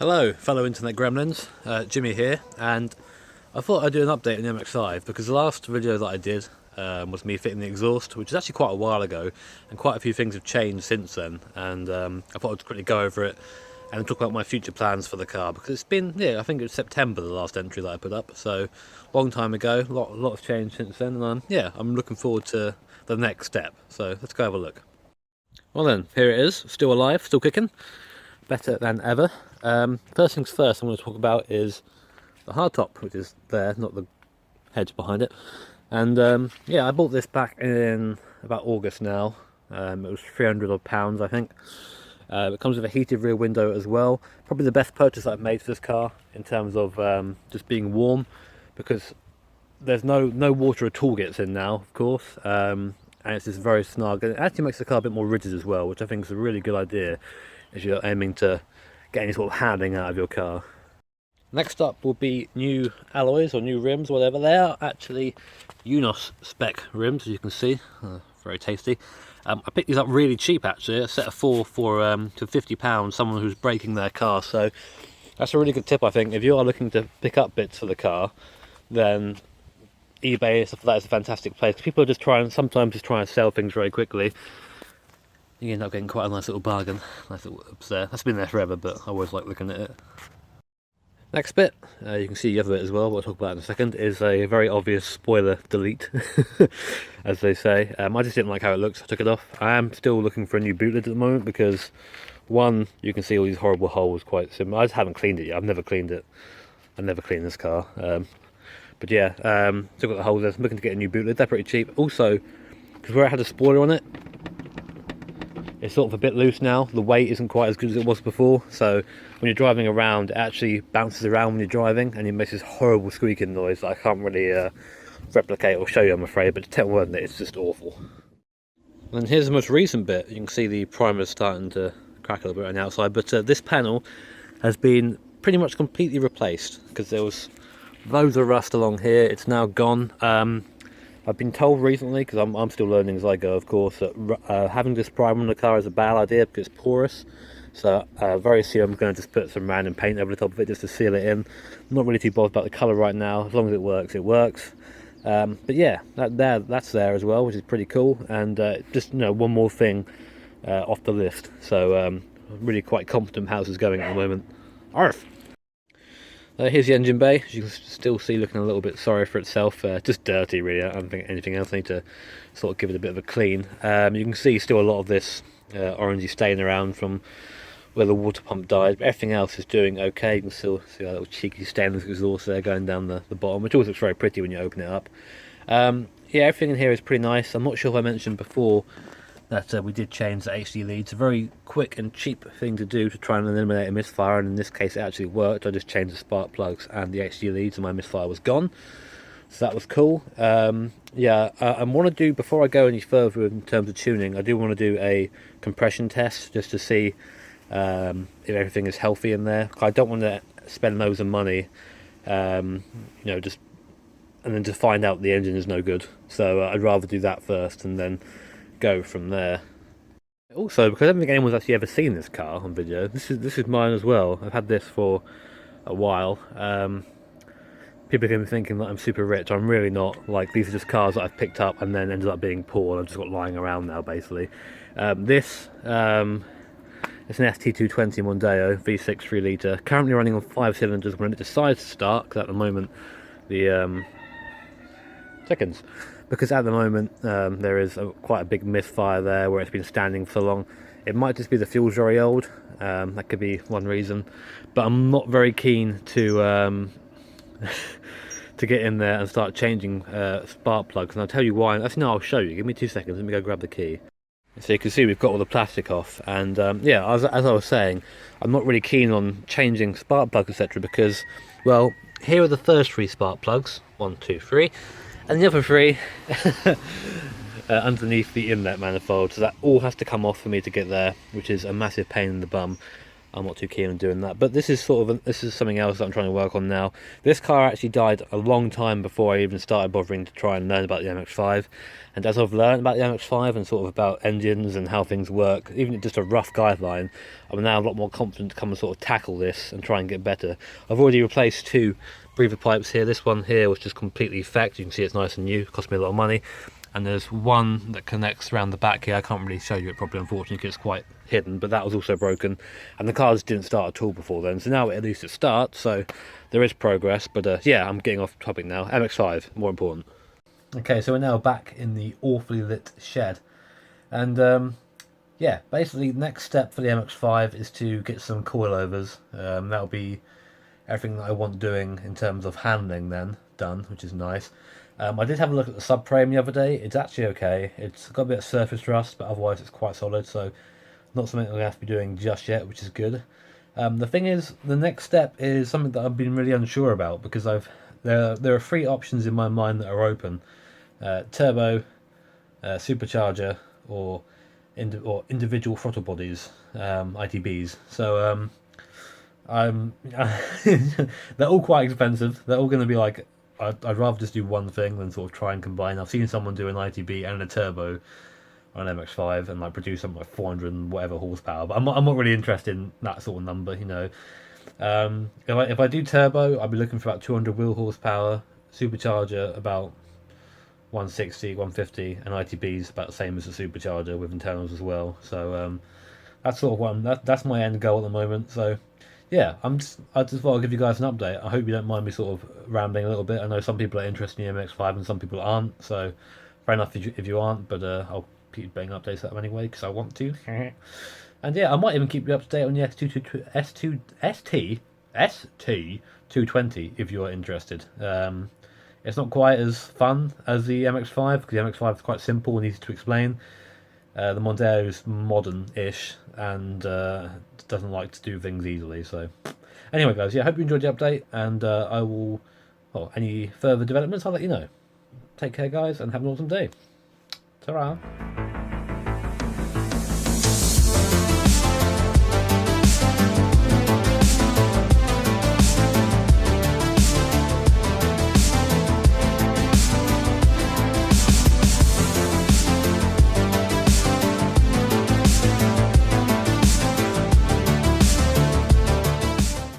Hello fellow internet gremlins, Jimmy here, and I thought I'd do an update on the MX-5 because the last video that I did was me fitting the exhaust, which is actually quite a while ago, and quite a few things have changed since then, and I thought I'd quickly go over it and talk about my future plans for the car, because it's been, I think it was September the last entry that I put up, so long time ago, a lot has changed since then, and I'm looking forward to the next step, so let's go have a look. Well then, here it is, still alive, still kicking, better than ever. First things first I'm going to talk about is the hardtop, which is there, not the heads behind it. And I bought this back in about August now. It was £300 odd, I think. It comes with a heated rear window as well. Probably the best purchase I've made for this car in terms of just being warm, because there's no water at all gets in now, of course. And it's just very snug, and it actually makes the car a bit more rigid as well, which I think is a really good idea if you're aiming to get any sort of handling out of your car. Next up will be new alloys or new rims, whatever. They are actually Unos spec rims, as you can see. Very tasty. I picked these up really cheap actually, a set of four for to £50, someone who's breaking their car, so that's a really good tip I think. If you are looking to pick up bits for the car, then eBay and stuff like that is a fantastic place. People are sometimes just trying to sell things very quickly. You end up getting quite a nice little bargain. Nice little ups there. That's been there forever, but I always like looking at it. Next bit, you can see the other bit as well, what I'll talk about in a second, is a very obvious spoiler delete, as they say. I just didn't like how it looks, I took it off. I am still looking for a new boot lid at the moment because, one, you can see all these horrible holes quite similar. I just haven't cleaned it yet, I've never cleaned it. I've never cleaned this car. But yeah, still got the holes there. I'm looking to get a new boot lid, they're pretty cheap. Also, because where I had a spoiler on it, it's sort of a bit loose now. The weight isn't quite as good as it was before, so when you're driving around, it actually bounces around when you're driving, and it makes this horrible squeaking noise that I can't really replicate or show you, I'm afraid, but to tell word that it's just awful. And here's the most recent bit. You can see the primer's starting to crack a little bit on the outside, but this panel has been pretty much completely replaced, because there was loads of rust along here. It's now gone. I've been told recently, because I'm still learning as I go, of course, that having this primer on the car is a bad idea because it's porous. So very soon I'm going to just put some random paint over the top of it just to seal it in. I'm not really too bothered about the colour right now. As long as it works, it works. But yeah, that's there as well, which is pretty cool. And just one more thing off the list. So I'm really quite confident how this is going at the moment. Arf! Here's the engine bay, as you can still see, looking a little bit sorry for itself, just dirty really. I don't think anything else. I need to sort of give it a bit of a clean. You can see still a lot of this orangey stain around from where the water pump died, but everything else is doing okay. You can still see a little cheeky stainless exhaust there going down the bottom, which always looks very pretty when you open it up. Yeah, everything in here is pretty nice. I'm not sure if I mentioned before that we did change the HD leads. A very quick and cheap thing to do to try and eliminate a misfire, and in this case it actually worked. I just changed the spark plugs and the HD leads and my misfire was gone, so that was cool. I want to do, before I go any further in terms of tuning, I do want to do a compression test just to see if everything is healthy in there. I don't want to spend loads of money just and then just find out the engine is no good, so I'd rather do that first and then go from there. Also, because I don't think anyone's actually ever seen this car on video, this is mine as well. I've had this for a while. People are going to be thinking that I'm super rich. I'm really not. Like, these are just cars that I've picked up and then ended up being poor, and I've just got lying around now basically. This it's an ST220 Mondeo V6 3 litre, currently running on 5 cylinders when it decides to start, because at the moment the seconds. Because at the moment there is quite a big misfire there where it's been standing for long. It might just be the fuel's very old, that could be one reason, but I'm not very keen to to get in there and start changing spark plugs, and I'll tell you why. Actually no, I'll show you, give me 2 seconds, let me go grab the key. So you can see we've got all the plastic off, and as I was saying, I'm not really keen on changing spark plugs, etc., because, well, here are the first 3 spark plugs, 1, 2, 3, and the other 3 underneath the inlet manifold, so that all has to come off for me to get there, which is a massive pain in the bum. I'm not too keen on doing that. But this is this is something else that I'm trying to work on now. This car actually died a long time before I even started bothering to try and learn about the MX-5. And as I've learned about the MX-5 and sort of about engines and how things work, even just a rough guideline, I'm now a lot more confident to come and sort of tackle this and try and get better. I've already replaced 2 breather pipes here. This one here was just completely effect. You can see it's nice and new. It cost me a lot of money. And there's one that connects around the back here. I can't really show you it properly, unfortunately, because it's quite hidden, but that was also broken. And the car just didn't start at all before then. So now at least it starts, so there is progress. But yeah, I'm getting off topic now. MX-5, more important. Okay, so we're now back in the awfully lit shed. And yeah, basically the next step for the MX-5 is to get some coilovers. That'll be everything that I want doing in terms of handling then done, which is nice. I did have a look at the subframe the other day. It's actually okay. It's got a bit of surface rust, but otherwise it's quite solid, so not something I'm going to have to be doing just yet, which is good. The thing is, the next step is something that I've been really unsure about, because there are 3 options in my mind that are open. Turbo, supercharger, or individual throttle bodies, ITBs. So they're all quite expensive. They're all going to be like, I'd rather just do one thing than sort of try and combine. I've seen someone do an ITB and a turbo on an MX-5 and like produce something like 400 and whatever horsepower, but I'm not really interested in that sort of number, you know. If I do turbo, I'll be looking for about 200 wheel horsepower, supercharger about 160, 150, and ITB's about the same as the supercharger with internals as well. So that's sort of that's my end goal at the moment. So yeah, I just thought I'd give you guys an update. I hope you don't mind me sort of rambling a little bit. I know some people are interested in the MX-5 and some people aren't, so fair enough if you aren't, but I'll keep bringing updates to that anyway because I want to. And yeah, I might even keep you up to date on the ST220 if you're interested. It's not quite as fun as the MX-5 because the MX-5 is quite simple and easy to explain. The Mondeo is modern-ish and doesn't like to do things easily. So anyway, guys, yeah, I hope you enjoyed the update, and I will, well, any further developments, I'll let you know. Take care, guys, and have an awesome day. Ta-ra.